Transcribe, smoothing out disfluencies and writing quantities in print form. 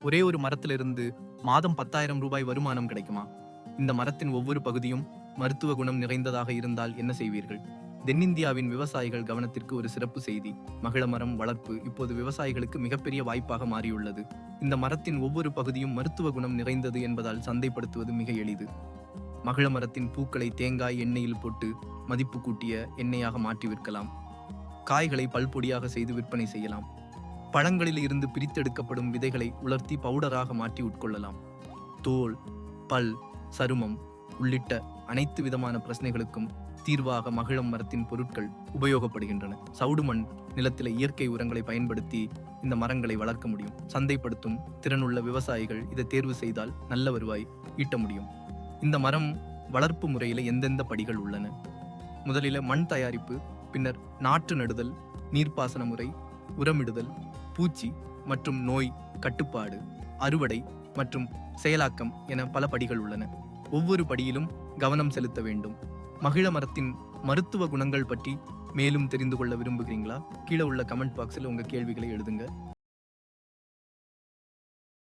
ஒரே ஒரு மரத்திலிருந்து மாதம் 10,000 ரூபாய் வருமானம் கிடைக்குமா? இந்த மரத்தின் ஒவ்வொரு பகுதியும் மருத்துவ குணம் நிறைந்ததாக இருந்தால் என்ன செய்வீர்கள்? தென்னிந்தியாவின் விவசாயிகள் கவனத்திற்கு ஒரு சிறப்பு செய்தி. மகிழ மரம் வளர்ப்பு இப்போது விவசாயிகளுக்கு மிகப்பெரிய வாய்ப்பாக மாறியுள்ளது. இந்த மரத்தின் ஒவ்வொரு பகுதியும் மருத்துவ குணம் நிறைந்தது என்பதால் சந்தைப்படுத்துவது மிக எளிது. மகிழ மரத்தின் பூக்களை தேங்காய் எண்ணெயில் போட்டு மதிப்பு கூட்டிய எண்ணெயாக மாற்றி விற்கலாம். காய்களை பல்பொடியாக செய்து விற்பனை செய்யலாம். பழங்களில் இருந்து பிரித்தெடுக்கப்படும் விதைகளை உலர்த்தி பவுடராக மாற்றி உட்கொள்ளலாம். தோல், பல், சருமம் உள்ளிட்ட அனைத்து விதமான பிரச்சனைகளுக்கும் தீர்வாக மகிழம் மரத்தின் பொருட்கள் உபயோகப்படுகின்றன. சவுடு மண் நிலத்தில இயற்கை உரங்களை பயன்படுத்தி இந்த மரங்களை வளர்க்க முடியும். சந்தைப்படுத்தும் திறனுள்ள விவசாயிகள் இதை தேர்வு செய்தால் நல்ல வருவாய் ஈட்ட முடியும். இந்த மரம் வளர்ப்பு முறையில எந்தெந்த படிகள் உள்ளன? முதலில் மண் தயாரிப்பு, பின்னர் நாற்று நடுதல், நீர்ப்பாசன முறை, உரமிடுதல், பூச்சி மற்றும் நோய் கட்டுப்பாடு, அறுவடை மற்றும் செயலாக்கம் என பல படிகள் உள்ளன. ஒவ்வொரு படியிலும் கவனம் செலுத்த வேண்டும். மகிழ மரத்தின் மருத்துவ குணங்கள் பற்றி மேலும் தெரிந்து கொள்ள விரும்புகிறீங்களா? கீழே உள்ள கமெண்ட் பாக்ஸில் உங்க கேள்விகளை எழுதுங்க.